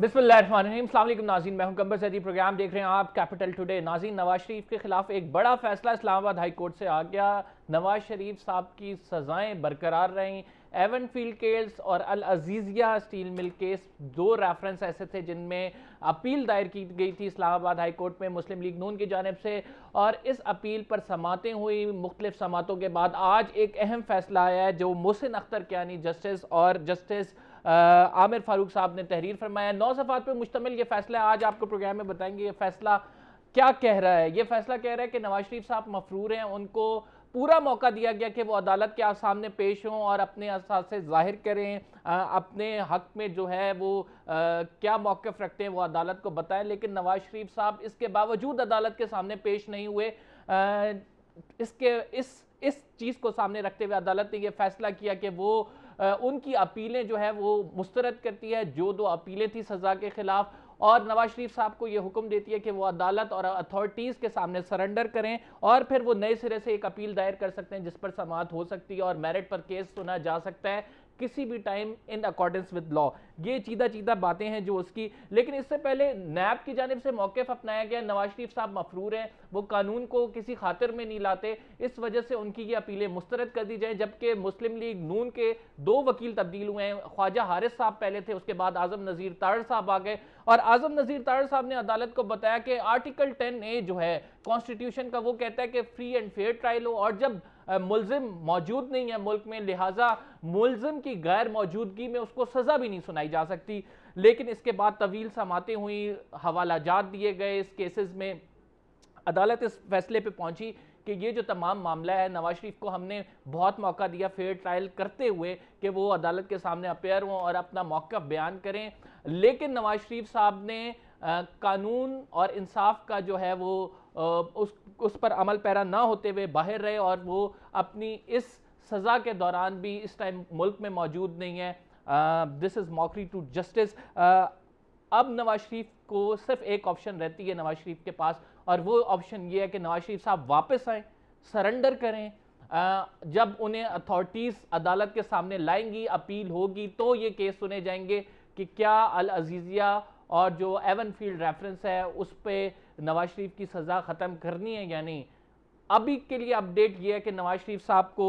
बिस्मिल्लाहिर्रहमानिर्रहीम। अस्सलाम वालेकुम नाज़रीन, मैं हूं कंबर सैदी। प्रोग्राम देख रहे हैं आप कैपिटल टुडे। नाज़रीन, नवाज शरीफ के खिलाफ एक बड़ा फैसला इस्लामाबाद हाई कोर्ट से आ गया। नवाज शरीफ साहब की सज़ाएं बरकरार रहीं। एवन फील्ड केस और अल अजीज़िया स्टील मिल केस, दो रेफरेंस ऐसे थे जिनमें अपील दायर की गई थी इस्लामाबाद हाई कोर्ट में मुस्लिम लीग नून की जानिब से, और इस अपील पर समातें हुई। मुख्तलिफ समातों के बाद आज एक अहम फैसला आया है जो मोहसिन अख्तर कियानी जस्टिस और जस्टिस आमिर फारूक साहब ने तहरीर फरमाया। 9 सफ़ात पर मुश्तमिल ये फैसला आज आपको प्रोग्राम में बताएंगे। ये फैसला क्या कह रहा है? ये फैसला कह रहा है कि नवाज शरीफ साहब मफरूर हैं, उनको पूरा मौका दिया गया कि वो अदालत के सामने पेश हों और अपने असासे जाहिर करें, अपने हक में जो है वो क्या मौक़िफ़ रखते हैं वो अदालत को बताएं। लेकिन नवाज शरीफ साहब इसके बावजूद अदालत के सामने पेश नहीं हुए। इसके इस चीज़ को सामने रखते हुए अदालत ने यह फैसला किया कि वो उनकी अपीलें जो है वो मुस्तरद करती है, जो 2 अपीलें थी सज़ा के ख़िलाफ़, और नवाज शरीफ साहब को ये हुक्म देती है कि वो अदालत और अथॉरिटीज़ के सामने सरेंडर करें और फिर वो नए सिरे से एक अपील दायर कर सकते हैं जिस पर समाअत हो सकती है और मेरिट पर केस सुना जा सकता है किसी भी time in accordance with law. ये चीदा बातें हैं जो उसकी। लेकिन इससे पहले नैब की जानिब से मौक़िफ़ अपनाया गया। नवाज शरीफ साहब मफरूर हैं, वो कानून को किसी खातिर में नहीं लाते, इस वजह से उनकी ये अपीलें मुस्तरद कर दी जाएँ। जबकि मुस्लिम लीग नून के 2 वकील तब्दील हुए हैं। ख्वाजा हारिस साहब पहले थे, उसके बाद आज़म नज़ीर तारड़ साहब आ गए, और आज़म नज़ीर तारड़ साहब ने अदालत को बताया कि आर्टिकल 10A जो है कॉन्स्टिट्यूशन का, वो कहता है कि फ्री एंड फेयर ट्रायल हो, और जब मुल्जिम मौजूद नहीं है मुल्क में, लिहाजा मुल्जिम की गैर मौजूदगी में उसको सज़ा भी नहीं सुनाई जा सकती। लेकिन इसके बाद तवील समातें हुई, हवालाजात दिए गए इस केसेस में। अदालत इस फैसले पे पहुंची कि ये जो तमाम मामला है, नवाज शरीफ को हमने बहुत मौका दिया फेयर ट्रायल करते हुए कि वो अदालत के सामने अपेयर हों और अपना मौक़िफ़ बयान करें, लेकिन नवाज शरीफ साहब ने कानून और इंसाफ का जो है वो उस पर अमल पैरा ना होते हुए बाहर रहे, और वो अपनी इस सज़ा के दौरान भी इस टाइम मुल्क में मौजूद नहीं है। This is mockery to justice. अब नवाज शरीफ को सिर्फ एक ऑप्शन रहती है नवाज शरीफ के पास, और वो ऑप्शन ये है कि नवाज शरीफ साहब वापस आएँ, सरेंडर करें। जब उन्हें अथॉरिटीज़ अदालत के सामने लाएंगी, अपील होगी, तो ये केस सुने जाएंगे कि क्या अल अजीज़िया और जो एवन फील्ड रेफरेंस है उस पर नवाज शरीफ की सज़ा ख़त्म करनी है या नहीं। अभी के लिए अपडेट ये है कि नवाज शरीफ साहब को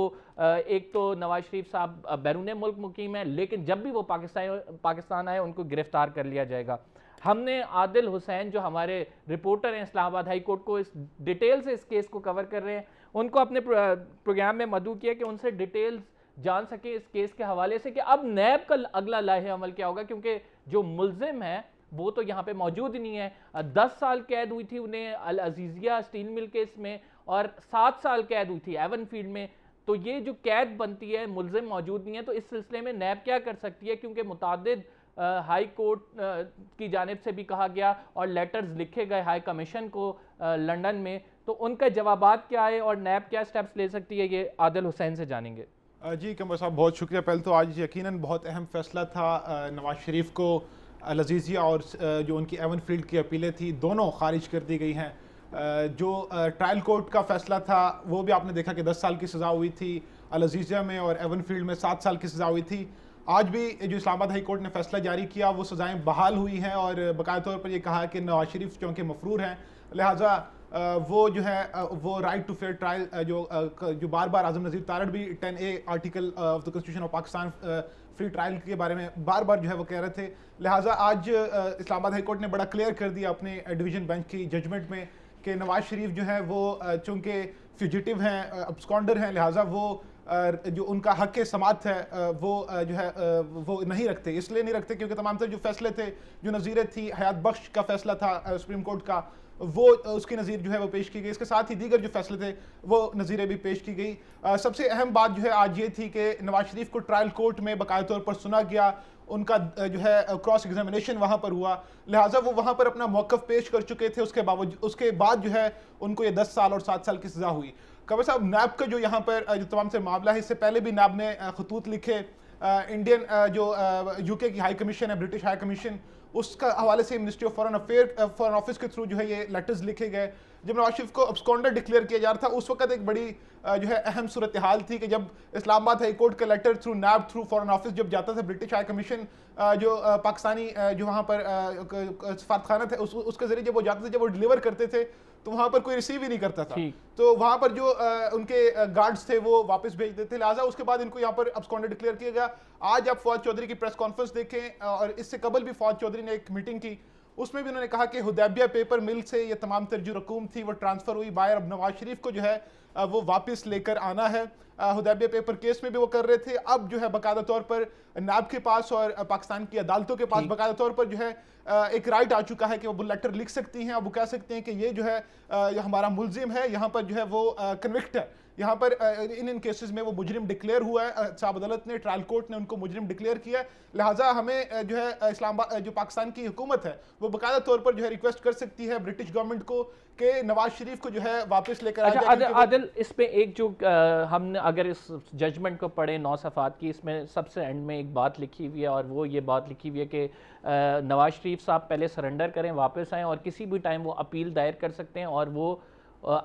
एक तो नवाज शरीफ साहब बैरून मुल्क मुकीम है, लेकिन जब भी वो पाकिस्तान आए उनको गिरफ्तार कर लिया जाएगा। हमने आदिल हुसैन जो हमारे रिपोर्टर हैं इस्लामाबाद हाई कोर्ट को, इस डिटेल से इस केस को कवर कर रहे हैं, उनको अपने प्रोग्राम में मदऊ किया कि उनसे डिटेल्स जान सके इस केस के हवाले से कि अब नैब का अगला लाहे अमल क्या होगा, क्योंकि जो मुल्जिम है वो तो यहाँ पे मौजूद ही नहीं है। 10 साल कैद हुई थी उन्हें अल अजीज़िया स्टील मिल केस में, और 7 साल कैद हुई थी एवन फील्ड में। तो ये जो कैद बनती है, मुल्जिम मौजूद नहीं है, तो इस सिलसिले में नैब क्या कर सकती है, क्योंकि मुतादिद हाई कोर्ट की जानिब से भी कहा गया और लेटर्स लिखे गए हाई कमीशन को लंदन में, तो उनका जवाबात क्या है और नैब क्या स्टेप्स ले सकती है, ये आदिल हुसैन से जानेंगे। जी कंबर साहब, बहुत शुक्रिया। पहले तो आज यकीनन बहुत अहम फैसला था। नवाज शरीफ को अल अजीज़िया और जो उनकी एवन फील्ड की अपीलें थी, दोनों खारिज कर दी गई हैं। जो ट्रायल कोर्ट का फैसला था वो भी आपने देखा कि 10 साल की सज़ा हुई थी, अल अजीज़िया में और एवन फील्ड में 7 साल की सज़ा हुई थी। आज भी जो इस्लामाबाद हाई कोर्ट ने फैसला जारी किया वो सज़ाएँ बहाल हुई हैं, और बाकायदा तौर पर यह कहा कि नवाज शरीफ चूँकि मफरूर हैं, लिहाजा वो जो है वो राइट टू फेयर ट्रायल जो बार बार आज़म नज़ीर तारड़ भी 10A article of the constitution of Pakistan free trial के बारे में बार बार जो है वो कह रहे थे। लिहाजा आज इस्लामाबाद हाई कोर्ट ने बड़ा क्लियर कर दिया अपने डिवीज़न बेंच की जजमेंट में कि नवाज शरीफ जो है वो चूँकि फ्यूजिटिव हैं, अब्सकॉन्डर हैं, लिहाजा वो जो उनका हक समात है वो जो है वो नहीं रखते। इसलिए नहीं रखते क्योंकि तमाम तरह जो फैसले थे, जो नज़ीरें थी, हयात बख्श का फैसला था सुप्रीम कोर्ट का, वो उसकी नज़ीर जो है वो पेश की गई। इसके साथ ही दीगर जो फैसले थे वो नज़ीरें भी पेश की गई। सबसे अहम बात जो है आज ये थी कि नवाज शरीफ को ट्रायल कोर्ट में बाकायदा तौर पर सुना गया, उनका जो है क्रॉस एग्जामिनेशन वहाँ पर हुआ, लिहाजा वो वहाँ पर अपना मौक़िफ़ पेश कर चुके थे। उसके बाद जो है उनको ये 10 साल और 7 साल की सज़ा हुई। कबर साहब, नैब का जो यहाँ पर जो तमाम से मामला है, इससे पहले भी नैब ने खतूत लिखे इंडियन जो यूके की हाई कमीशन है, ब्रिटिश हाई कमीशन, उसका हवाले से मिनिस्ट्री ऑफ फॉरेन ऑफिस के थ्रू जो है ये लेटर्स लिखे गए। जब नवाज शरीफ को अब्सकॉन्डर डिक्लेयर किया जा रहा था उस वक्त एक बड़ी जो है अहम सूरत हाल थी कि जब इस्लामाबाद हाई कोर्ट का लेटर थ्रू नैब थ्रू फॉरेन ऑफिस जब जाता था, ब्रिटिश हाई कमीशन जो पाकिस्तानी जो वहाँ पर सफारतखाना थे उसके जरिए जब वो जाते थे, जब वो डिलीवर करते थे तो वहाँ पर कोई रिसीव ही नहीं करता था, तो वहाँ पर जो उनके गार्ड्स थे वो वापस भेज देते, लिहाजा उसके बाद इनको यहाँ पर अब्सकॉन्डर डिक्लेयर किया गया। आज आप फवाद चौधरी की प्रेस कॉन्फ्रेंस देखें और इससे कबल भी फवाद चौधरी ने एक मीटिंग की, उसमें भी उन्होंने कहा कि हुदैबिया पेपर मिल से ये तमाम तर जो रकूम थी वो ट्रांसफर हुई बाहर, अब नवाज शरीफ को जो है वो वापस लेकर आना है। हुदैबिया पेपर केस में भी वो कर रहे थे, अब जो है बाकायदा तौर पर नैब के पास और पाकिस्तान की अदालतों के पास बाकायदा तौर पर जो है एक राइट आ चुका है कि वो लेटर लिख सकती हैं। अब वो कह सकते हैं कि ये जो है हमारा मुलजिम है, यहाँ पर जो है वो कन्विक्ट है, यहाँ पर इन केसेस में वो मुजरिम डिक्लेयर हुआ है, साहब अदालत ने, ट्रायल कोर्ट ने उनको मुजरिम डिक्लेयर किया है, लिहाजा हमें जो है इस्लामाबाद जो पाकिस्तान की हुकूमत है वो बाकायदा तौर पर जो है रिक्वेस्ट कर सकती है ब्रिटिश गवर्नमेंट को कि नवाज शरीफ को जो है वापस लेकर आ जाए। आदिल, इसमें एक जो हमने अगर इस जजमेंट को पढ़े 9 सफ़ात की, इसमें सबसे एंड में एक बात लिखी हुई है और वो ये बात लिखी हुई है कि नवाज शरीफ साहब पहले सरेंडर करें, वापस आएँ और किसी भी टाइम वो अपील दायर कर सकते हैं और वो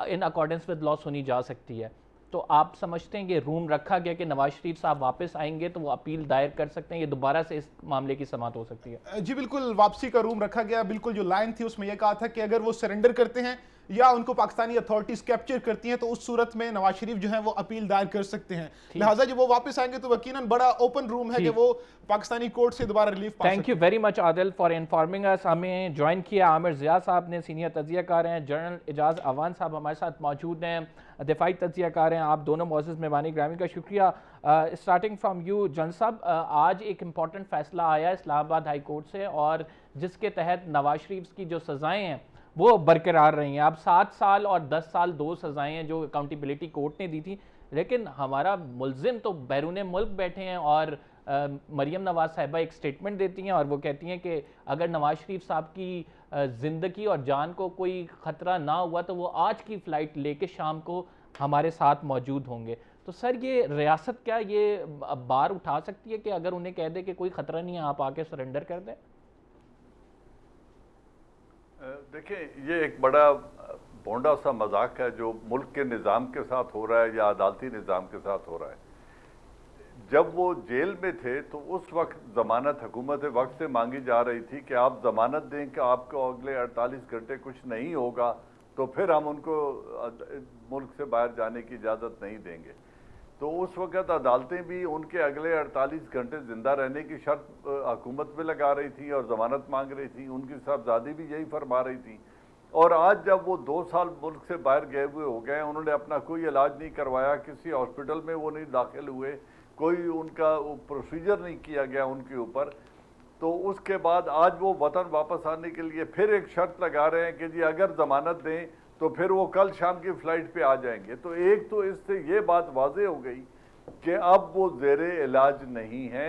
इन अकॉर्डेंस विद लॉ सुनी जा सकती है। तो आप समझते हैं कि रूम रखा गया कि नवाज शरीफ साहब वापस आएंगे तो वो अपील दायर कर सकते हैं, ये दोबारा से इस मामले की समाअत हो सकती है? जी बिल्कुल, वापसी का रूम रखा गया। बिल्कुल जो लाइन थी उसमें यह कहा था कि अगर वो सरेंडर करते हैं या उनको पाकिस्तानी अथॉरिटीज कैप्चर करती हैं तो उस सूरत में नवाज शरीफ जो है वो अपील दायर कर सकते हैं, लिहाजा जब वो वापस आएंगे तो यकीनन बड़ा ओपन रूम है कि वो पाकिस्तानी कोर्ट से दोबारा रिलीफ पा सकते हैं। Thank you very much Adil for informing us. हमें ज्वाइन किया आमिर ज़िया साहब ने, सीनियर तज्जियाकार हैं। जनरल एजाज अवान साहब हमारे साथ मौजूद हैं, दिफाई तज्जियाकार हैं। आप दोनों मौजूद मेहमानी ग्रामी का शुक्रिया। स्टार्टिंग फ्राम यू जनरल साहब, आज एक इम्पॉर्टेंट फैसला आया इस्लामाबाद हाई कोर्ट से और जिसके तहत नवाज शरीफ की जो सज़ाएँ हैं वो बरकरार रही हैं। अब 7 साल और 10 साल 2 सज़ाएँ हैं जो अकाउंटेबिलिटी कोर्ट ने दी थी, लेकिन हमारा मुलजिम तो बैरून मुल्क बैठे हैं और मरियम नवाज साहिबा एक स्टेटमेंट देती हैं और वो कहती हैं कि अगर नवाज शरीफ साहब की ज़िंदगी और जान को कोई ख़तरा ना हुआ तो वो आज की फ़्लाइट लेके शाम को हमारे साथ मौजूद होंगे। तो सर ये रियासत क्या ये बार उठा सकती है कि अगर उन्हें कह दे कि कोई ख़तरा नहीं है, आप आके सरेंडर कर दें? देखिए, ये एक बड़ा भोंडा सा मजाक है जो मुल्क के निज़ाम के साथ हो रहा है या अदालती निज़ाम के साथ हो रहा है। जब वो जेल में थे तो उस वक्त ज़मानत हुकूमत वक्त से मांगी जा रही थी कि आप ज़मानत दें कि आपको अगले 48 घंटे कुछ नहीं होगा तो फिर हम उनको मुल्क से बाहर जाने की इजाज़त नहीं देंगे। तो उस वक़्त अदालतें भी उनके अगले 48 घंटे ज़िंदा रहने की शर्त हुकूमत पे लगा रही थी और ज़मानत मांग रही थी, उनकी साहबजादी भी यही फरमा रही थी। और आज जब वो 2 साल मुल्क से बाहर गए हुए हो गए, उन्होंने अपना कोई इलाज नहीं करवाया, किसी हॉस्पिटल में वो नहीं दाखिल हुए, कोई उनका प्रोसीजर नहीं किया गया उनके ऊपर, तो उसके बाद आज वो वतन वापस आने के लिए फिर एक शर्त लगा रहे हैं कि जी अगर ज़मानत दें तो फिर वो कल शाम की फ़्लाइट पे आ जाएंगे। तो एक तो इससे ये बात वाज़े हो गई कि अब वो ज़ेरे इलाज नहीं है।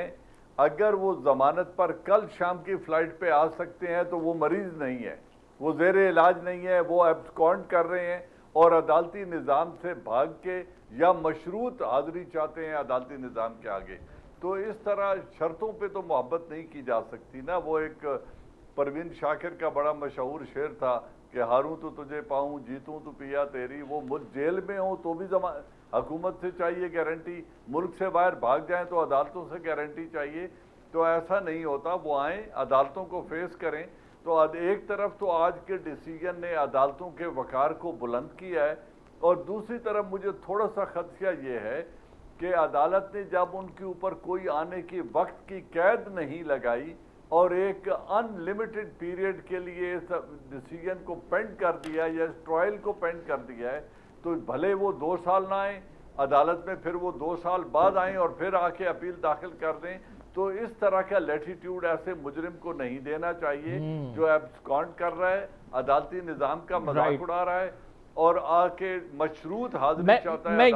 अगर वो ज़मानत पर कल शाम की फ़्लाइट पे आ सकते हैं तो वो मरीज़ नहीं है, वो ज़ेरे इलाज नहीं है, वो एब्सकॉन्ड कर रहे हैं और अदालती निज़ाम से भाग के या मशरूत हाज़िरी चाहते हैं अदालती निज़ाम के आगे। तो इस तरह शर्तों पे तो मोहब्बत नहीं की जा सकती ना। वो एक परवीन शाकिर का बड़ा मशहूर शेर था कि हारूं तो तुझे पाऊं, जीतूं तो पिया तेरी। वो मुल्क जेल में हो तो भी हुकूमत से चाहिए गारंटी, मुल्क से बाहर भाग जाएं तो अदालतों से गारंटी चाहिए। तो ऐसा नहीं होता, वो आएँ अदालतों को फेस करें। तो एक तरफ तो आज के डिसीजन ने अदालतों के वक़ार को बुलंद किया है और दूसरी तरफ मुझे थोड़ा सा खदशा ये है कि अदालत ने जब उनके ऊपर कोई आने की वक्त की कैद नहीं लगाई और एक अनलिमिटेड पीरियड के लिए इस डिसीजन को पेंड कर दिया या इस ट्रायल को पेंड कर दिया है, तो भले वो 2 साल ना आए अदालत में, फिर वो 2 साल बाद आएँ और फिर आके अपील दाखिल कर दें। तो इस तरह का लैटिट्यूड ऐसे मुजरिम को नहीं देना चाहिए जो एब्सकॉन्ड कर रहा है, अदालती निज़ाम का मजाक उड़ा रहा है और आके मशरूत हाजिरी चाहता है। मैं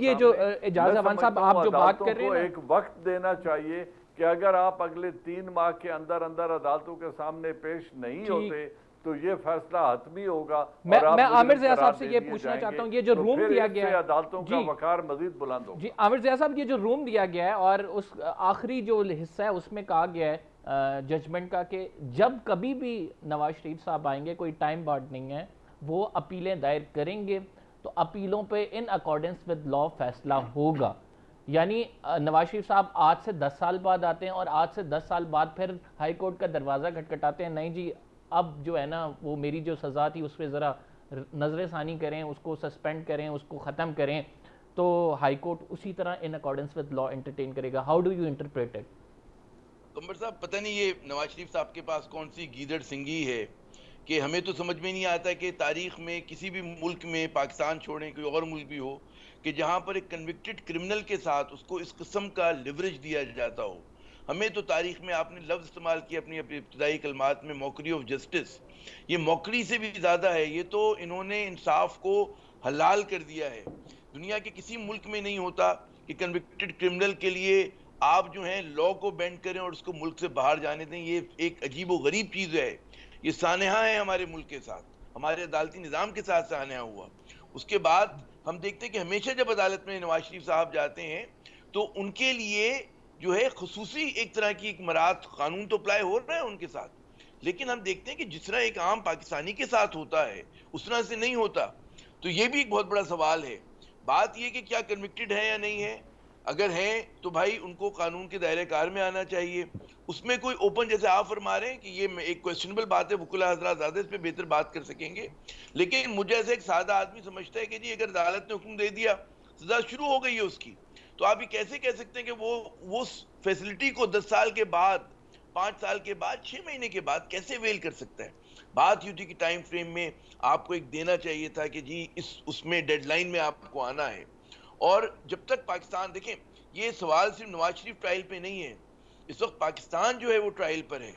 ये जो एजाज अवान साहब आप जो बात कर रहे हैं, एक वक्त देना चाहिए कि अगर आप अगले 3 माह के अंदर अंदर अदालतों के सामने पेश नहीं होते तो ये फैसला हतमी होगा। मैं और आप आमिर ज़िया साहब करार से दे ये दिए पूछना जाएंगे, चाहता हूँ, ये जो तो रूम फिर दिया इससे गया है, अदालतों का जी वकार मजीद बुलंद होगा। जी आमिर ज़िया साहब, ये जो रूम दिया गया है और उस आखिरी जो हिस्सा है उसमें कहा गया है जजमेंट का कि जब कभी भी नवाज शरीफ साहब आएंगे, कोई टाइम बार्ड नहीं है, वो अपीलें दायर करेंगे तो अपीलों पे इन अकॉर्डेंस विद लॉ फैसला होगा। यानी नवाज शरीफ साहब आज से 10 साल बाद आते हैं और आज से 10 साल बाद फिर हाई कोर्ट का दरवाज़ा खटखटाते हैं, नहीं जी अब जो है ना वो मेरी जो सज़ा थी उस पर ज़रा नजर सानी करें, उसको सस्पेंड करें, उसको ख़त्म करें, तो हाई कोर्ट उसी तरह in accordance with law entertain करेगा। How do you interpret it? Qamar sahab, पता नहीं ये नवाज शरीफ साहब के पास कौन सी गीदड़ सिंगी है कि हमें तो समझ में नहीं आता कि तारीख में किसी भी मुल्क में, पाकिस्तान छोड़ें कोई और मुल्क भी हो, कि जहां पर एक कन्विक्टेड क्रिमिनल के साथ उसको इस किस्म का लिवरेज दिया जाता हो। हमें तो तारीख में आपने लफ्ज़ इस्तेमाल किया अपनी इब्तदाई कलमात में, मॉकरी ऑफ जस्टिस। ये मॉकरी से भी ज़्यादा है, ये तो इन्होंने इंसाफ को हलाल कर दिया है। दुनिया के किसी मुल्क में नहीं होता कि कन्विक्टेड क्रिमिनल के लिए आप जो है लॉ को बेंड करें और उसको मुल्क से बाहर जाने दें। ये एक अजीब व गरीब चीज़ है, ये सानहा है हमारे मुल्क के साथ, हमारे अदालती निज़ाम के साथ सानहा हुआ। उसके बाद हम देखते हैं कि हमेशा जब अदालत में नवाज शरीफ साहब जाते हैं तो उनके लिए जो है खुसूसी एक तरह की एक मरात कानून तो अप्लाई हो रहा है उनके साथ, लेकिन हम देखते हैं कि जिस तरह एक आम पाकिस्तानी के साथ होता है उस तरह से नहीं होता। तो ये भी एक बहुत बड़ा सवाल है। बात ये कि क्या कन्विक्टेड है या नहीं है, अगर हैं तो भाई उनको कानून के दायरे कार में आना चाहिए। उसमें कोई ओपन, जैसे आप फरमा रहे हैं कि ये एक क्वेश्चनेबल बात है, वकील हजरात ज़्यादा इस पर बेहतर बात कर सकेंगे, लेकिन मुझे ऐसे एक सादा आदमी समझता है कि जी अगर अदालत ने हुक्म दे दिया, सजा शुरू हो गई है उसकी, तो आप ये कैसे कह सकते हैं कि वो फैसिलिटी को 10 साल के बाद, 5 साल के बाद, 6 महीने के बाद कैसे वेल कर सकता है। बात ये थी कि टाइम फ्रेम में आपको एक देना चाहिए था कि जी उसमें डेडलाइन में आपको आना है। और जब तक पाकिस्तान, देखें ये सवाल सिर्फ नवाज शरीफ ट्रायल पे नहीं है, इस वक्त पाकिस्तान जो है वो ट्रायल पर है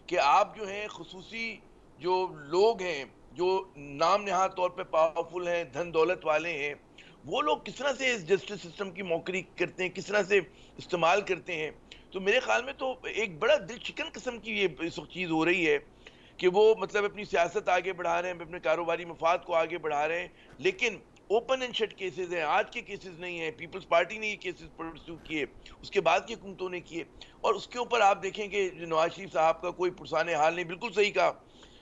कि आप जो है खुसूसी जो लोग हैं, जो नाम नहाद तौर पे पावरफुल हैं, धन दौलत वाले हैं, वो लोग किस तरह से इस जस्टिस सिस्टम की मौकरी करते हैं, किस तरह से इस्तेमाल करते हैं। तो मेरे ख्याल में तो एक बड़ा दिल चिकन किस्म की ये इस वक्त चीज़ हो रही है कि वो मतलब अपनी सियासत आगे बढ़ा रहे हैं, अपने कारोबारी मफाद को आगे बढ़ा रहे हैं, लेकिन ओपन एंड शट केसेस हैं, आज के केसेस नहीं है। पीपल्स पार्टी ने ये केसेस परस्यू किए, उसके बाद की हुकूमतों ने किए, और उसके ऊपर आप देखें कि नवाज शरीफ साहब का कोई पुरसाने हाल नहीं। बिल्कुल सही कहा,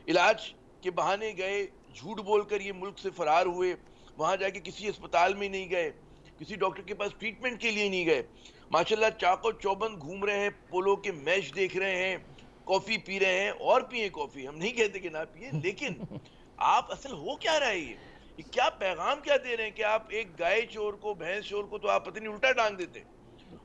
इलाज के बहाने गए, झूठ बोलकर ये मुल्क से फरार हुए, वहां जाके किसी अस्पताल में नहीं गए, किसी डॉक्टर के पास ट्रीटमेंट के लिए नहीं गए, माशाल्लाह चाको चौबंद घूम रहे हैं, पोलो के मैच देख रहे हैं, कॉफी पी रहे हैं, और पिए कॉफी, हम नहीं कहते कि ना पिए, लेकिन आप असल हो क्या रहा है, ये क्या पैगाम क्या दे रहे हैं कि आप एक गाय चोर को, भैंस चोर को तो आप पता नहीं उल्टा टांग देते,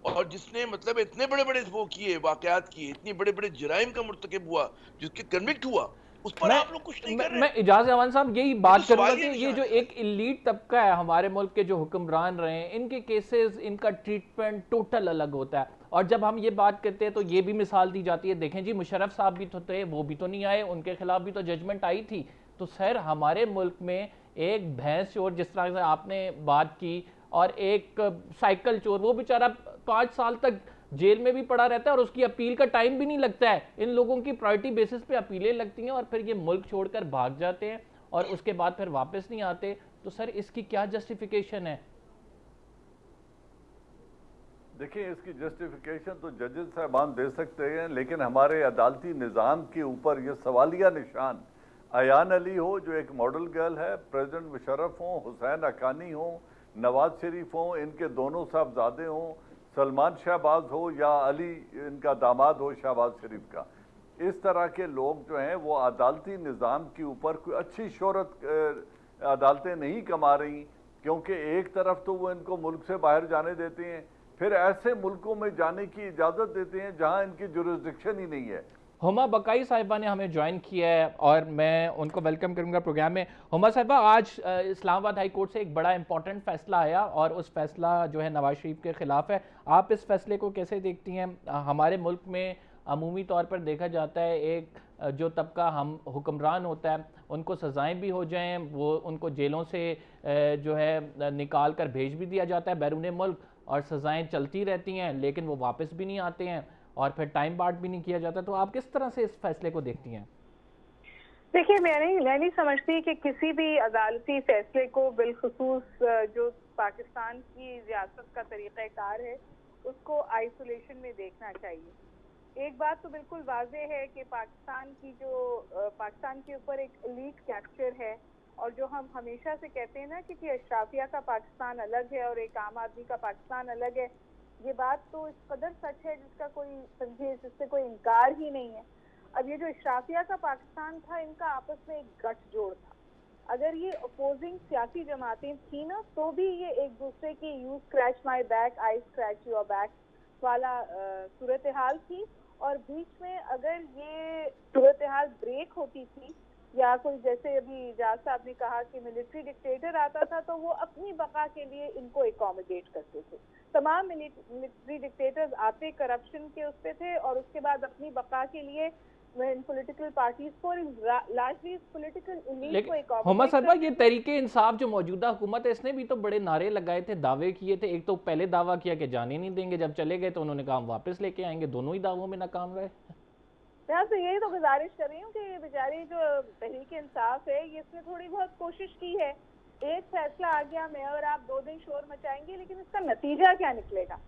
और जिसने मतलब इतने बड़े बड़े वो किए, वाकयात किए, इतने बड़े बड़े जराइम का मुर्तकब हुआ, जिसके कन्विक्ट हुआ, उस पर आप लोग कुछ नहीं कर रहे। मैं इजाज़ अहमद साहब यही बात करूंगा कि ये जो है। एक इलीट तबका है हमारे मुल्क के जो हुक्मरान रहे हैं, इनके केसेस, इनका ट्रीटमेंट टोटल अलग होता है। और जब हम ये बात करते हैं तो ये भी मिसाल दी जाती है, देखें जी मुशर्रफ साहब भी तो थे, वो भी तो नहीं आए, उनके खिलाफ भी तो जजमेंट आई थी। तो सर हमारे मुल्क में एक भैंस चोर जिस तरह से आपने बात की, और एक साइकिल चोर, वो बेचारा 5 साल तक जेल में भी पड़ा रहता है और उसकी अपील का टाइम भी नहीं लगता है। इन लोगों की प्रायोरिटी बेसिस पे अपीलें लगती हैं और फिर ये मुल्क छोड़कर भाग जाते हैं और उसके बाद फिर वापस नहीं आते। तो सर इसकी क्या जस्टिफिकेशन है? देखिए, इसकी जस्टिफिकेशन तो जजेस साहबान दे सकते हैं, लेकिन हमारे अदालती निज़ाम के ऊपर ये सवालिया निशान, अयान अली हो जो एक मॉडल गर्ल है, प्रेसिडेंट मुशर्रफ हों, हुसैन हक्कानी हों, नवाज शरीफ हों, इनके दोनों साहबजादे हों, सलमान शहबाज हो या अली इनका दामाद हो शहबाज शरीफ का, इस तरह के लोग जो हैं वो अदालती निज़ाम के ऊपर कोई अच्छी शोहरत अदालतें नहीं कमा रही, क्योंकि एक तरफ तो वो इनको मुल्क से बाहर जाने देते हैं, फिर ऐसे मुल्कों में जाने की इजाज़त देते हैं जहां इनकी जुरिस्डिक्शन ही नहीं है। हुमा बकाई साहिबा ने हमें ज्वाइन किया है और मैं उनको वेलकम करूंगा प्रोग्राम में। हुमा साहिबा, आज इस्लामाबाद हाई कोर्ट से एक बड़ा इंपॉर्टेंट फैसला आया और उस फैसला जो है नवाज शरीफ के ख़िलाफ़ है। आप इस फैसले को कैसे देखती हैं? हमारे मुल्क में अमूमी तौर पर देखा जाता है एक जो तबका हम हुक्मरान होता है उनको सज़ाएँ भी हो जाएँ, वो उनको जेलों से जो है निकाल कर भेज भी दिया जाता है बैरून मुल्क, और सज़ाएँ चलती रहती हैं लेकिन वो वापस भी नहीं आते हैं और फिर टाइम बार्ड भी नहीं किया जाता। तो आप किस तरह से इस फैसले को देखती हैं? देखिए, मैं नहीं समझती कि किसी भी अदालती फैसले को बिलखुसूस जो पाकिस्तान की रियासत का तरीक़ाकार है उसको आइसोलेशन में देखना चाहिए। एक बात तो बिल्कुल वाज़ेह है कि पाकिस्तान के ऊपर एक एलीट कैप्चर है, और जो हम हमेशा से कहते हैं ना कि अशराफिया का पाकिस्तान अलग है और एक आम आदमी का पाकिस्तान अलग है, ये बात तो इस कदर सच है जिससे कोई इनकार ही नहीं है। अब ये जो अशराफिया का पाकिस्तान था, इनका आपस में एक गठजोड़ था। अगर ये अपोजिंग सियासी जमातें थी ना, तो भी ये एक दूसरे की you scratch my back I scratch your back वाला सूरत हाल थी। और बीच में अगर ये सूरत हाल ब्रेक होती थी, या कोई जैसे अभी इजाज साहब ने कहा कि मिलिट्री डिक्टेटर आता था, तो वो अपनी बका के लिए इनको एकोमोडेट करते थे। तमाम मिलिट्री डिक्टेटर्स आते करप्शन के उस पे थे, और उसके बाद अपनी बका के लिए पॉलिटिकल पार्टीज को लार्जली पॉलिटिकल एलीट को लेकिन हुमा साहबा, ये तहरीके इंसाफ जो मौजूदा हुकूमत है, इसने भी तो बड़े नारे लगाए थे, दावे किए थे। एक तो पहले दावा किया कि जाने नहीं देंगे, जब चले गए तो उन्होंने कहा हम वापस लेके आएंगे। दोनों ही दावों में नाकाम रहे। मैं आपसे यही तो गुजारिश कर रही हूँ कि ये बेचारी जो तहरीक इंसाफ है, ये इसने थोड़ी बहुत कोशिश की है। एक फैसला आ गया, मैं और आप 2 दिन शोर मचाएंगे, लेकिन इसका नतीजा क्या निकलेगा?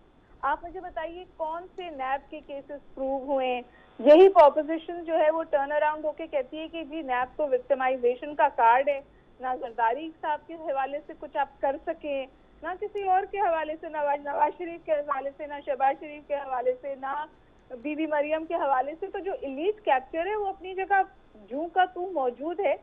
आप मुझे बताइए, कौन से नैब के केसेस प्रूव हुए? यही ऑपोजिशन जो है वो टर्न अराउंड होके कहती है कि जी नैब तो विक्टिमाइजेशन का कार्ड है, ना जरदारी साहब के हवाले से कुछ आप कर सके, ना किसी और के हवाले से, नवाज शरीफ के हवाले से, ना शहबाज शरीफ के हवाले से, ना बीबी मरियम के हवाले से। तो जो एलीट कैप्चर है वो अपनी जगह जूं का तू मौजूद है।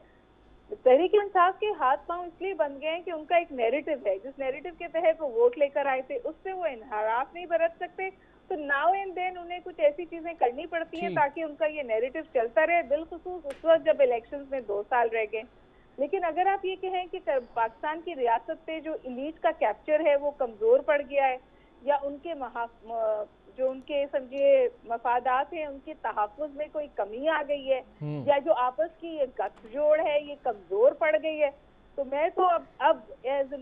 तहरीक इंसाफ के हाथ पांव इसलिए बन गए हैं कि उनका एक नैरेटिव है, जिस नैरेटिव के तहत वो वोट लेकर आए थे, उससे वो इनहराफ नहीं बरत सकते। तो नाउ एंड देन उन्हें कुछ ऐसी चीजें करनी पड़ती हैं ताकि उनका ये नैरेटिव चलता रहे, बिलखुसूस उस वक्त जब इलेक्शंस में 2 साल रह गए। लेकिन अगर आप ये कहें कि पाकिस्तान की रियासत पे जो एलीट का कैप्चर है वो कमजोर पड़ गया है, या उनके जो उनके समझिए मफादात हैं उनके तहफ़्फ़ुज़ में कोई कमी आ गई है, या जो आपस की ये गठजोड़ है ये कमजोर पड़ गई है, तो मैं तो अब एज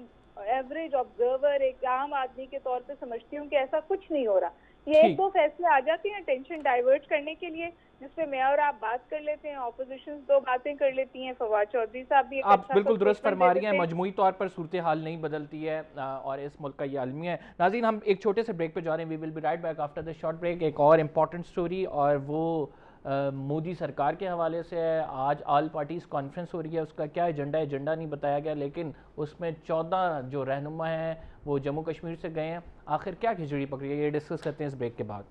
एवरेज ऑब्जर्वर, एक आम आदमी के तौर पे समझती हूँ कि ऐसा कुछ नहीं हो रहा। ये 1-2 फैसले आ जाते हैं टेंशन डाइवर्ट करने के लिए, जिसपे मैं और आप बात कर लेते हैं, ऑपोजिशन 2 बातें कर लेती हैं, फवाद चौधरी साहब भी आप बिल्कुल दुरुस्त फरमा रही हैं। मजमूई तौर पर सूरत हाल नहीं बदलती है और इस मुल्क का ये आलमिया है। नाज़रीन, हम एक छोटे से ब्रेक पे जा रहे हैं। We will be right back after this short break. एक और इम्पॉर्टेंट स्टोरी, और वो मोदी सरकार के हवाले से है। आज ऑल पार्टीज़ कॉन्फ्रेंस हो रही है, उसका क्या एजेंडा नहीं बताया गया, लेकिन उसमें 14 जो रहनुमा हैं वो जम्मू कश्मीर से गए हैं। आखिर क्या खिचड़ी पकड़ी है, ये डिस्कस करते हैं इस ब्रेक के बाद।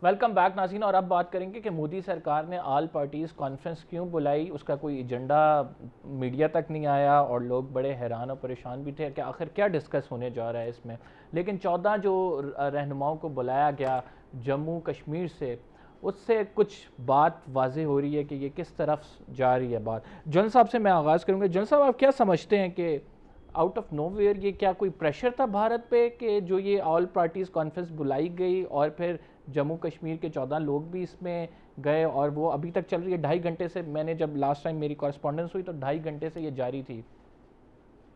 वेलकम बैक नाज़रीन, और अब बात करेंगे कि मोदी सरकार ने ऑल पार्टीज़ कॉन्फ्रेंस क्यों बुलाई। उसका कोई एजेंडा मीडिया तक नहीं आया और लोग बड़े हैरान और परेशान भी थे कि आखिर क्या डिस्कस होने जा रहा है इसमें। लेकिन 14 जो रहनुमाओं को बुलाया गया जम्मू कश्मीर से, उससे कुछ बात वाज़ेह हो रही है कि ये किस तरफ जा रही है बात। जनरल साहब से मैं आगाज़ करूँगा। जनरल साहब, आप क्या समझते हैं कि आउट ऑफ नोवेयर ये क्या कोई प्रेशर था भारत पे कि जो ये ऑल पार्टीज़ कॉन्फ्रेंस बुलाई गई और फिर जम्मू कश्मीर के 14 लोग भी इसमें गए, और वो अभी तक चल रही है 2.5 घंटे से? मैंने जब लास्ट टाइम मेरी कॉरेस्पॉन्डेंस हुई तो 2.5 घंटे से ये जारी थी।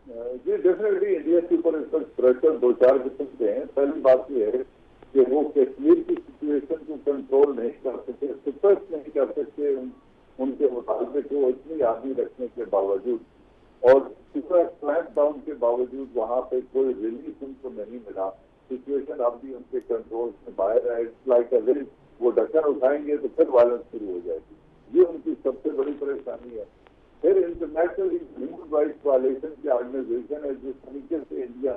जी डेफिनेटली इंडिया के ऊपर इस वक्त प्रेशर 2-4 किस्म के हैं। पहली बात ये है कि वो कश्मीर की सिचुएशन को कंट्रोल नहीं कर सकते, सप्रेस नहीं कर सकते उनके मुताबिक को इतनी आदमी रखने के बावजूद, और पूरा क्लैंप डाउन के बावजूद वहाँ पे कोई रिलीफ उनको नहीं मिला। सिचुएशन अब भी उनके कंट्रोल से बाहर है। इट्स लाइक अ रेस, वो ढक्कन उठाएंगे तो फिर वायलेंस शुरू हो जाएगी। ये उनकी सबसे बड़ी परेशानी है। फिर इंटरनेशनल ह्यूमन राइट्स वायलेशन की ऑर्गेनाइजेशन है, जिस तरीके से इंडिया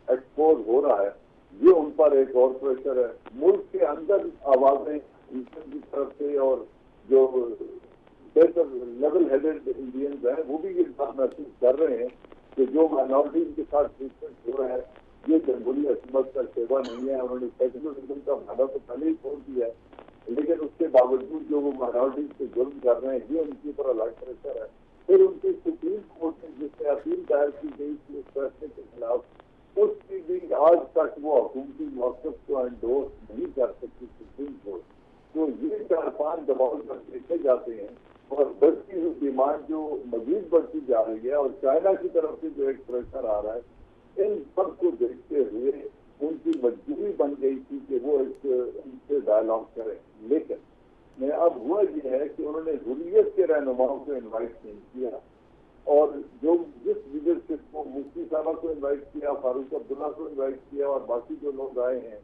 एक्सपोज हो रहा है, ये उन पर एक और प्रेशर है। मुल्क के अंदर आवाजें की तरफ से और जो बेहतर लेवल हेडेड इंडियंस हैं वो भी ये बात महसूस कर रहे हैं कि जो माइनॉरिटीज के साथ ट्रीटमेंट हो रहा है ये जमहूरी हुकूमत का सेवा नहीं है। उन्होंने सेक्युलरिज्म का भाड़ा तो पहले ही छोड़ दिया है। लेकिन उसके बावजूद जो वो माइनॉरिटीज पे जुल्म कर रहे हैं, ये उनके ऊपर अलग प्रेशर है। फिर उनकी सुप्रीम कोर्ट में जिससे अपील दायर की गई थी उस फैसले के खिलाफ, उसकी भी आज तक वो हुकूमती मौक़िफ़ को एंडोर्स नहीं कर सकती सुप्रीम कोर्ट। तो ये 4-5 दबाव जब देखे जाते हैं और बढ़ती हुई डिमांड जो मजीद बढ़ती जा रही है और चाइना की तरफ से जो एक प्रेशर आ रहा है, इन सब को देखते हुए उनकी मजबूरी बन गई थी कि वो इनसे डायलॉग करें। लेकिन अब हुआ ये है कि उन्होंने हुर्रियत के रहनुमाओं को इन्वाइट नहीं किया और जो जिस लीडरशिप को मुफ्ती साहबा को इन्वाइट किया, फारूक अब्दुल्ला को इन्वाइट किया और बाकी जो लोग आए हैं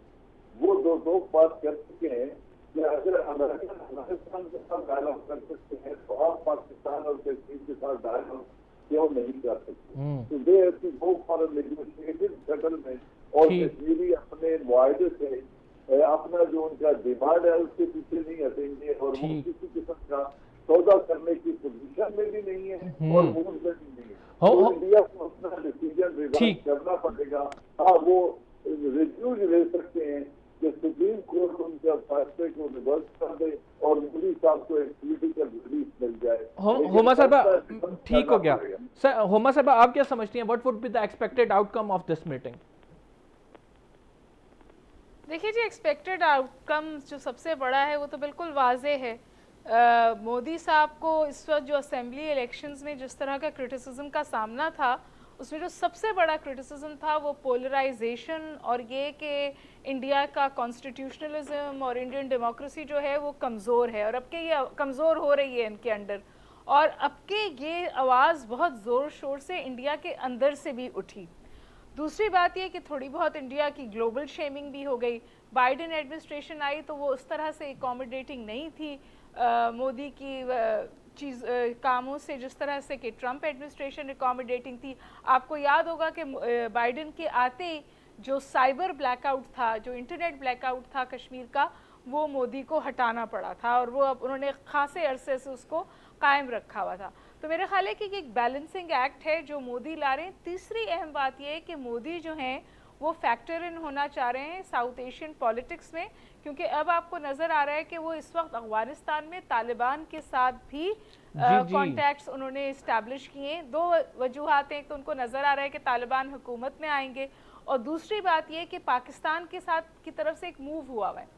वो दो बात कर चुके हैं कि अगर अफगानिस्तान के साथ डायलॉग कर सकते हैं तो आप पाकिस्तान और कश्मीर के साथ डायलॉग क्यों नहीं कर सकते। तो they have to go for a negotiated settlement और कश्मीरी अपने मुआहदे से अपना जो उनका डिमांड है उसके पीछे नहीं हटेंगे और वो किसी किस्म का सौदा करने की पोजीशन में भी नहीं है और मूड में भी नहीं है। तो इंडिया को अपना डिसीजन रिवर्स करना पड़ेगा। हाँ, वो रिव्यूज ले सकते हैं कि सुप्रीम कोर्ट उनके फैसले को रिवर्स कर दे और मोदी साहब को एक पॉलिटिकल रिलीफ मिल जाए। हुमा साहब ठीक हो गया सर। हुमा साहब आप क्या समझती हैं, what would be the expected outcome of this meeting? देखिए जी, एक्सपेक्टेड आउटकम जो सबसे बड़ा है वो तो बिल्कुल वाजे है। मोदी साहब को इस वक्त जो असेंबली इलेक्शंस में जिस तरह का क्रिटिसिज्म का सामना था, उसमें जो सबसे बड़ा क्रिटिसिज्म था वो पोलराइजेशन और ये कि इंडिया का कॉन्स्टिट्यूशनलिज्म और इंडियन डेमोक्रेसी जो है वो कमज़ोर है और अब के ये कमज़ोर हो रही है इनके अंडर। और अब के ये आवाज़ बहुत ज़ोर शोर से इंडिया के अंदर से भी उठी। दूसरी बात ये कि थोड़ी बहुत इंडिया की ग्लोबल शेमिंग भी हो गई। बाइडेन एडमिनिस्ट्रेशन आई तो वो उस तरह से अकोमोडेटिंग नहीं थी मोदी की कामों से जिस तरह से कि ट्रंप एडमिनिस्ट्रेशन अकोमोडेटिंग थी। आपको याद होगा कि बाइडेन के आते ही जो साइबर ब्लैकआउट था, जो इंटरनेट ब्लैकआउट था कश्मीर का, वो मोदी को हटाना पड़ा था और वो उन्होंने खासे अरसे से उसको कायम रखा हुआ था। तो मेरा ख्याल है कि एक बैलेंसिंग एक्ट है जो मोदी ला रहे हैं। तीसरी अहम बात यह है कि मोदी जो हैं वो फैक्टर इन होना चाह रहे हैं साउथ एशियन पॉलिटिक्स में, क्योंकि अब आपको नज़र आ रहा है कि वो इस वक्त अफगानिस्तान में तालिबान के साथ भी कॉन्टैक्ट्स उन्होंने इस्टेब्लिश किए। दो वजूहात हैं, एक तो उनको नज़र आ रहा है कि तालिबान हुकूमत में आएंगे और दूसरी बात ये कि पाकिस्तान के साथ की तरफ से एक मूव हुआ है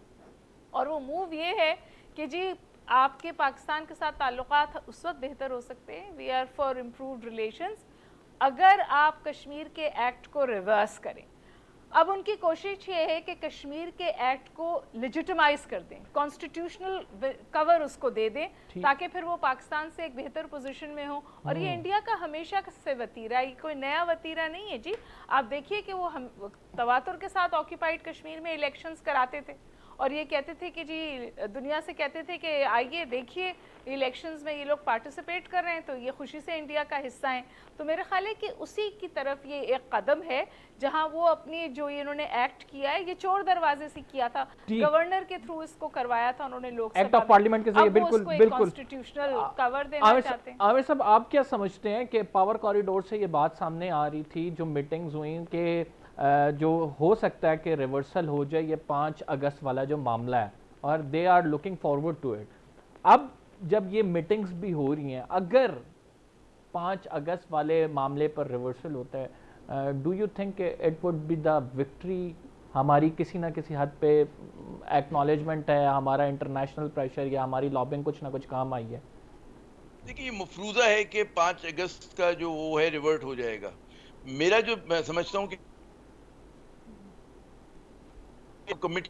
और वो मूव ये है कि जी आपके पाकिस्तान के साथ ताल्लुकात उस वक्त बेहतर हो सकते हैं, we are for improved relations, अगर आप कश्मीर के एक्ट को रिवर्स करें। अब उनकी कोशिश ये है कि कश्मीर के एक्ट को लेजिटिमाइज कर दें, कॉन्स्टिट्यूशनल कवर उसको दे दें ताकि फिर वो पाकिस्तान से एक बेहतर पोजीशन में हो। और ये इंडिया का हमेशा से वतीरा, ये कोई नया वतीरा नहीं है जी। आप देखिए कि वो हम तवातुर के साथ ऑक्यूपाइड कश्मीर में इलेक्शंस कराते थे और ये कहते थे कि जी दुनिया से कहते थे कि आइए देखिए इलेक्शंस में ये लोग पार्टिसिपेट कर रहे हैं तो ये खुशी से इंडिया का हिस्सा हैं। तो मेरे ख्याल है कि उसी की तरफ ये एक कदम है जहां वो अपनी जो ये इन्होंने एक्ट किया है, ये चोर दरवाजे से किया था, गवर्नर के थ्रू इसको करवाया था उन्होंने लोकसभा एक्ट ऑफ पार्लियामेंट के जरिए। बिल्कुल बिल्कुल कॉन्स्टिट्यूशनल कवर देना चाहते हैं। आमिर साहब आप क्या समझते हैं कि पावर कॉरिडोर से ये बात सामने आ रही थी, जो मीटिंग्स हुई कि जो हो सकता है कि रिवर्सल हो जाए ये 5 अगस्त वाला जो मामला है और they are looking forward to it. अब जब ये मीटिंग्स भी हो रही हैं, अगर 5 अगस्त वाले मामले पर रिवर्सल होता है, do you think it would be the victory? हमारी किसी ना किसी हद पे एक्नॉलेजमेंट है, हमारा इंटरनेशनल प्रेशर या हमारी लॉबिंग कुछ ना कुछ काम आई है? देखिए ये मफरूज़ा है कि 5 अगस्त का जो वो है रिवर्ट हो जाएगा। मेरा जो मैं समझता हूँ कि कमिट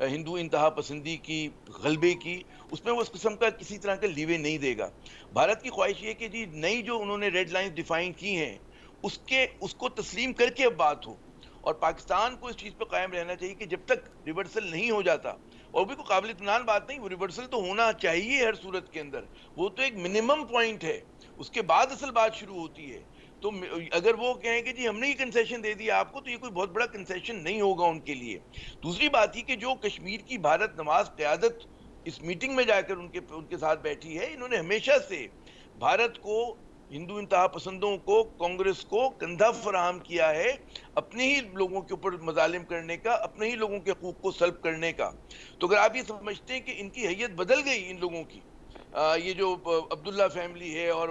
हिंदू इंतहा पसंदी की गलबे की, उसमें वो उस किस्म का किसी तरह का लीवे नहीं देगा। भारत की ख्वाहिश ये कि जी नई जो उन्होंने रेड लाइंस डिफाइन की हैं उसको तस्लीम करके अब बात हो और पाकिस्तान को इस चीज़ पर कायम रहना चाहिए कि जब तक रिवर्सल नहीं हो जाता, और भी कोई काबिल इत्मीनान बात नहीं, वो रिवर्सल तो होना चाहिए हर सूरत के अंदर, वो तो एक मिनिमम पॉइंट है, उसके बाद असल बात शुरू होती है। तो अगर वो कहें कि जी हमने ये कंसेशन दे दिया आपको, तो ये कोई बहुत बड़ा कंसेशन नहीं होगा उनके लिए। दूसरी बात ही कि जो कश्मीर की भारत नवाज क़यादत इस मीटिंग में जाकर उनके साथ बैठी है, इन्होंने हमेशा से भारत को हिंदू इंतहा पसंदों को, कांग्रेस को कंधा फराहम किया है अपने ही लोगों के ऊपर मजालिम करने का, अपने ही लोगों के हकूक को सल्ब करने का। तो अगर आप ये समझते हैं कि इनकी हैयत बदल गई इन लोगों की, ये जो अब्दुल्ला फैमिली है और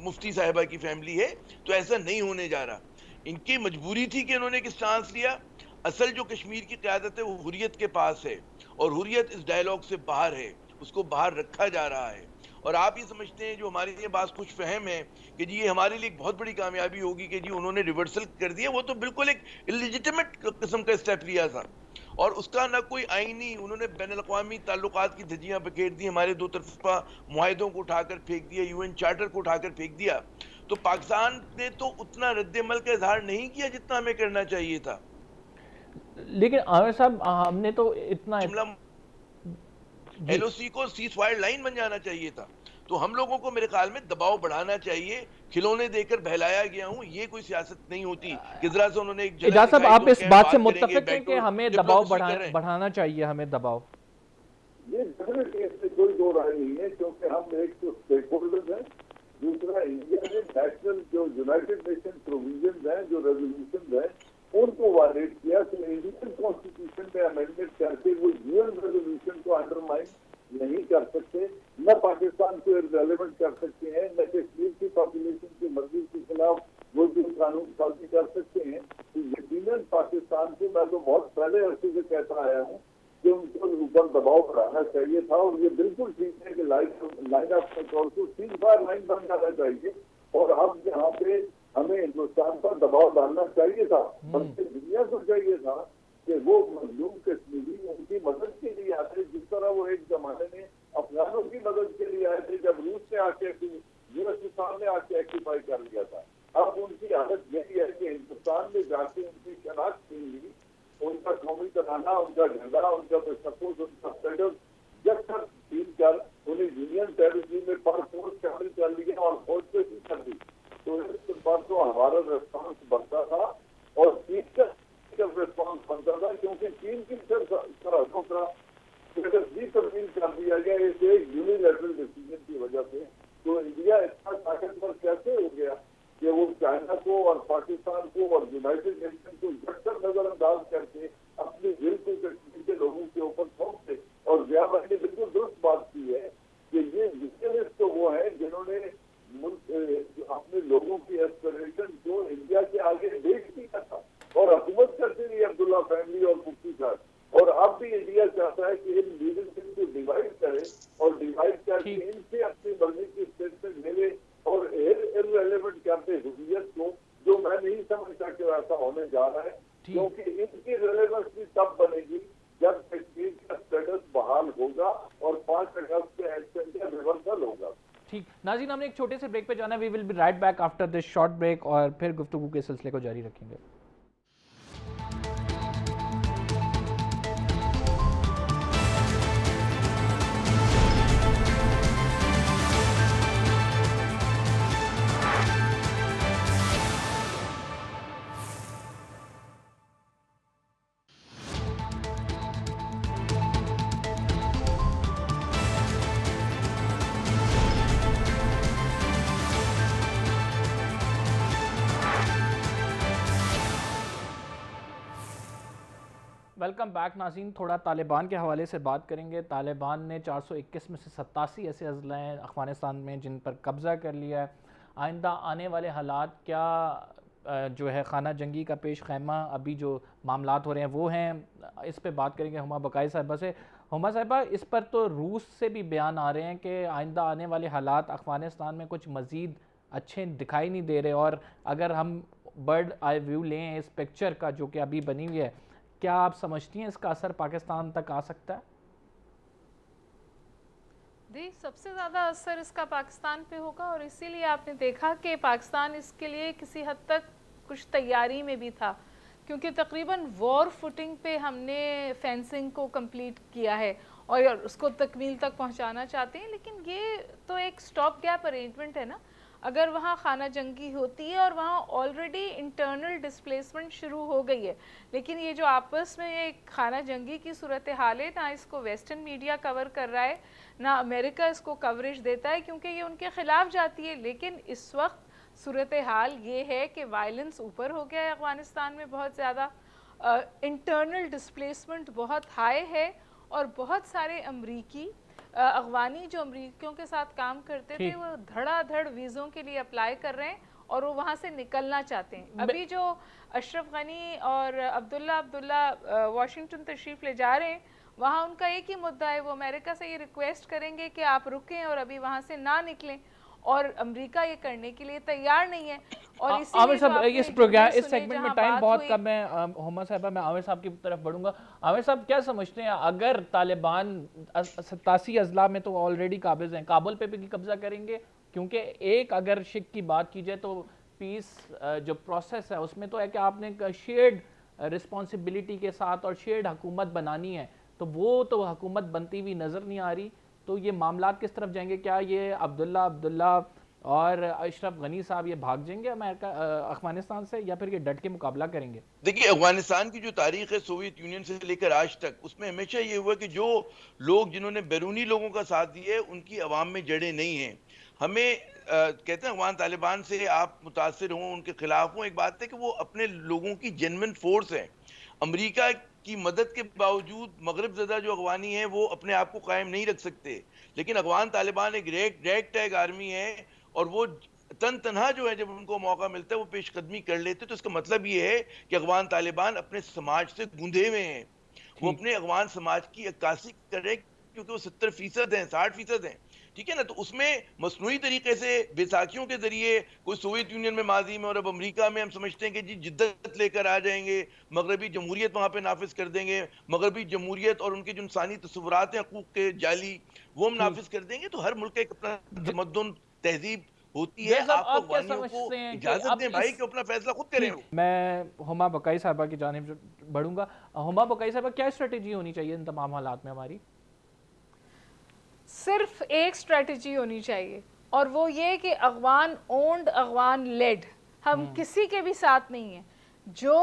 मुफ्ती साहिबा की फैमिली है, तो ऐसा नहीं होने जा रहा। इनकी मजबूरी थी कि इन्होंने एक स्टांस लिया। असल जो कश्मीर की क़यादत है वो हुर्रियत के पास है, और हुर्रियत इस डायलॉग से बाहर है, उसको बाहर रखा जा रहा है। और आप ये समझते हैं, जो हमारे लिए बात कुछ फहम है कि जी ये हमारे लिए एक बहुत बड़ी कामयाबी होगी कि जी उन्होंने रिवर्सल कर दिया, वो तो बिल्कुल एक इलिजिटिमेट किस्म का स्टेप लिया था, और उसका ना कोई आईनी, उन्होंने बैनुल-अक़वामी ताल्लुकात की धज्जियां बखेर दी, हमारे दो तरफा मुआहिदों को उठाकर फेंक दिया, यूएन चार्टर को उठाकर फेंक दिया। तो पाकिस्तान ने तो उतना रद्द-ए-अमल का इजहार नहीं किया जितना हमें करना चाहिए था। लेकिन आमिर साहब, हमने तो इतना एलओसी को सीज फायर लाइन बन जाना चाहिए था। तो हम लोगों को मेरे ख्याल में दबाव बढ़ाना चाहिए। खिलौने देकर बहलाया गया हूँ, ये कोई सियासत नहीं होती कि जरा से उन्होंने एक इजाज़ साहब, आप इस बात से मुत्तफिक हैं कि हमें दबाव बढ़ाना चाहिए, हमें दबाव? ये डेफिनेटली कोई दो राय नहीं है, क्योंकि हम एक तो स्टेक होल्डर्स हैं, दूसरा इंडिया ने नेशनल जो यूनाइटेड नेशन प्रोविजन है, जो रेजोल्यूशन है, उनको वायलेट किया। तो इंडियन कॉन्स्टिट्यूशन में अमेंडमेंट करके वो यूएन रेजोल्यूशन को अंडरमाइन नहीं कर सकते, न पाकिस्तान को रिलेवेंट कर सकते हैं, न कश्मीर की पॉपुलेशन की मर्जी के खिलाफ वो जो कानून साजी कर सकते हैं। तो यकीनन पाकिस्तान को मैं तो बहुत पहले अर्से से कहता आया हूँ कि उनको ऊपर दबाव बढ़ाना चाहिए था, और ये बिल्कुल ठीक है कि लाइन ऑफ कंट्रोल को सीज फायर लाइन बन जाना चाहिए, और अब यहाँ पे हमें हिंदुस्तान पर दबाव डालना चाहिए था, बल्कि दुनिया को चाहिए था कि वो मजलूम कश्मीरी उनकी मदद के लिए आते, जिस तरह वो एक जमाने में अफगानों की मदद के लिए आए थे जब रूस ने आके यूएस के सामने आके एक्टिफाई कर लिया था। अब उनकी हालत यही है कि हिंदुस्तान में जाके उनकी शनाख्त छीन ली, उनका कौमी तराना, उनका झंडा, उनका सपोर्ट, उनका स्टेटस जब तक छीन कर उन्हें यूनियन टेरिटरी में पर फोर्स शामिल कर लिया और फौज पे ही कर दी। तो इस पर तो हमारा रेस्पॉन्स बनता था, और चीन का रेस्पॉन्स बनता था, क्योंकि चीन की सरहदों का भी तब्दील कर दिया गया इस एक यूनिलैटरल डिसीजन की वजह से। तो इंडिया इतना ताकतवर कैसे हो गया कि वो चाइना को और पाकिस्तान को और यूनाइटेड नेशन को जबकर नजरअंदाज करके अपने दिल को कश्मीर के लोगों के ऊपर थोप दे। और जिया भाई ने बिल्कुल दुरुस्त बात की है कि ये विजनलिस्ट तो वो है जिन्होंने अपने लोगों की एस्पिरेशन को इंडिया के आगे देख दिया था और हुकूमत करती रही अब्दुल्ला फैमिली और मुफ्ती साहब, और अब भी इंडिया चाहता है कि इन लीडरशिप को डिवाइड करे और डिवाइड करके इनसे अपनी मर्जी की स्टेटमेंट ले और इररिलेवेंट करते हुर्रियत को, जो मैं नहीं समझता कि ऐसा होने जा रहा है, क्योंकि इनकी रिलेवेंस भी तब बनेगी जब कश्मीर का स्टेटस बहाल होगा और 5 अगस्त के एक्शन का रिवर्सल होगा। ठीक नाज़रीन, हमने एक छोटे से ब्रेक पे जाना है। We will be right back after this short break, और फिर गुफ्तगू के सिलसिले को जारी रखेंगे। वेलकम बैक नाज़रीन। थोड़ा तालिबान के हवाले से बात करेंगे। तालिबान ने 421 में से 87 ऐसे अज़ला हैं अफ़गानिस्तान में जिन पर कब्ज़ा कर लिया है। आइंदा आने वाले हालात क्या जो है खाना जंगी का पेश खैमा, अभी जो मामलात हो रहे हैं वो हैं, इस पे बात करेंगे हुमा बकाई साहिबा से। हुमा साहिबा, इस पर तो रूस से भी बयान आ रहे हैं कि आइंदा आने वाले हालात अफ़गानिस्तान में कुछ मज़ीद अच्छे दिखाई नहीं दे रहे, और अगर हम बर्ड आई व्यू लें इस पिक्चर का जो कि अभी बनी हुई है, क्या आप समझती हैं इसका असर पाकिस्तान तक आ सकता है? सबसे ज़्यादा असर इसका पाकिस्तान पे होगा, और इसीलिए आपने देखा कि पाकिस्तान इसके लिए किसी हद तक कुछ तैयारी में भी था, क्योंकि तकरीबन वॉर फुटिंग पे हमने फेंसिंग को कंप्लीट किया है और उसको तकमील तक पहुंचाना चाहते हैं। लेकिन ये तो एक स्टॉप गैप अरेंजमेंट है ना। अगर वहाँ खाना जंगी होती है और वहाँ ऑलरेडी इंटरनल डिस्प्लेसमेंट शुरू हो गई है। लेकिन ये जो आपस में ये खाना जंगी की सूरत हाल है, ना इसको वेस्टर्न मीडिया कवर कर रहा है, ना अमेरिका इसको कवरेज देता है, क्योंकि ये उनके ख़िलाफ़ जाती है। लेकिन इस वक्त सूरत हाल ये है कि वायलेंस ऊपर हो गया है अफ़गानिस्तान में बहुत ज़्यादा, इंटरनल डिस्प्लेसमेंट बहुत हाई है और बहुत सारे अमरीकी अफ़गानी जो अमरीकियों के साथ काम करते थे वो धड़ाधड़ वीज़ों के लिए अप्लाई कर रहे हैं और वो वहाँ से निकलना चाहते हैं। अभी जो अशरफ गनी और अब्दुल्ला वाशिंगटन तशरीफ़ ले जा रहे हैं, वहाँ उनका एक ही मुद्दा है, वो अमेरिका से ये रिक्वेस्ट करेंगे कि आप रुकें और अभी वहाँ से ना निकलें, और अमेरिका ये करने के लिए तैयार नहीं है। और आमिर साहब, इस प्रोग्राम इस सेगमेंट में टाइम बहुत कम है, हुमा साहबा मैं आमिर साहब की तरफ बढ़ूंगा। आमिर साहब, क्या समझते हैं अगर तालिबान 87 अजला में तो ऑलरेडी काबिज हैं, काबुल पे भी कब्जा करेंगे? क्योंकि एक अगर शिक की बात की जाए तो पीस जो प्रोसेस है उसमें तो है कि आपने शेयर्ड रिस्पॉन्सिबिलिटी के साथ और शेयर्ड हुकूमत बनानी है, तो वो तो हुकूमत बनती हुई नज़र नहीं आ रही। तो ये मामलात किस तरफ जाएंगे? क्या ये अब्दुल्ला और अशरफ गनी साहब ये भाग जाएंगे अफगानिस्तान से, या फिर ये डट के मुकाबला करेंगे? देखिए, अफगानिस्तान की जो तारीख है सोवियत यूनियन से लेकर आज तक, उसमें हमेशा ये हुआ कि जो लोग जिन्होंने बैरूनी लोगों का साथ दिया है उनकी अवाम में जड़ें नहीं हैं। हमें कहते हैं अफगान तालिबान से आप मुतासिर हों, उनके खिलाफ हों, एक बात है कि वो अपने लोगों की जेन्युइन फोर्स है। अमेरिका की मदद के बावजूद मगरब ज़दा जो अफगानी है वो अपने आप को कायम नहीं रख सकते, लेकिन अफगान तालिबान एक रेड टैग आर्मी है और वो तनहा जो है जब उनको मौका मिलता है वो पेशकदमी कर लेते। तो इसका मतलब ये है कि अफगान तालिबान अपने समाज से गूंधे हुए हैं, वो अपने अफगान समाज की अक्कासी करे, क्योंकि वो 70% हैं, 60% हैं, ठीक है ना। तो उसमें मसनूई तरीके से बैसाखियों के जरिए कोई सोवियत यूनियन में माजी में और अब अमेरिका में हम समझते हैं कि जी जिद्दत लेकर आ जाएंगे, मगरबी जमहूरियत वहाँ पे नाफिज कर देंगे, मगरबी जमहूरियत और उनके जो इंसानी तस्वुरात हैं हकूक के जाली वो हम नाफिज कर देंगे। तो हर मुल्क का एक अपना तमद्दुन तहजीब होती है। आप अफगानियों को इजाजत दें भाई कि अपना फैसला खुद करें। मैं हुमा बकाई साहबा की जानिब बढ़ूंगा। हुमा बकाई साहबा, क्या स्ट्रेटेजी होनी चाहिए इन तमाम हालात में हमारी? सिर्फ एक स्ट्रेटजी होनी चाहिए और वो ये कि अफगान ओन्ड, अफगान लेड, हम किसी के भी साथ नहीं हैं। जो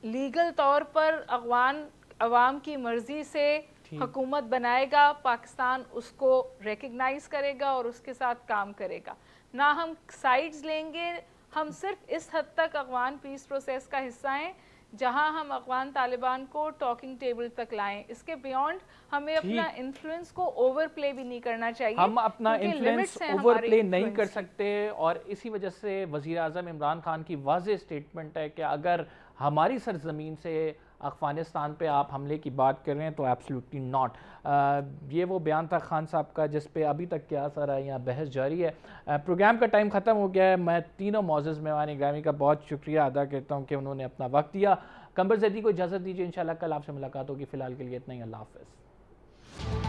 लीगल तौर पर अफगान अवाम की मर्जी से हुकूमत बनाएगा, पाकिस्तान उसको रिकग्नाइज करेगा और उसके साथ काम करेगा। ना हम साइड्स लेंगे, हम सिर्फ इस हद तक अफगान पीस प्रोसेस का हिस्सा हैं जहां हम अफगान तालिबान को टॉकिंग टेबल तक लाएं। इसके बियॉन्ड हमें अपना इन्फ्लुएंस को ओवरप्ले भी नहीं करना चाहिए। हम अपना इन्फ्लुएंस ओवरप्ले नहीं कर सकते, और इसी वजह से वज़ीर आज़म इमरान खान की वाज़ेह स्टेटमेंट है कि अगर हमारी सरजमीन से अफ़गानिस्तान पे आप हमले की बात कर रहे हैं तो एब्सोल्युटली नॉट। ये वो बयान था खान साहब का जिस पे अभी तक क्या असर है, यहाँ बहस जारी है। प्रोग्राम का टाइम ख़त्म हो गया है। मैं तीनों मौजूद मेहमान ग्रामी का बहुत शुक्रिया अदा करता हूँ कि उन्होंने अपना वक्त दिया। कंबर ज़ैदी को इजाज़त दीजिए, इंशाल्लाह कल आपसे मुलाकात होगी। फ़िलहाल के लिए इतना ही, अल्लाह हाफ़िज़।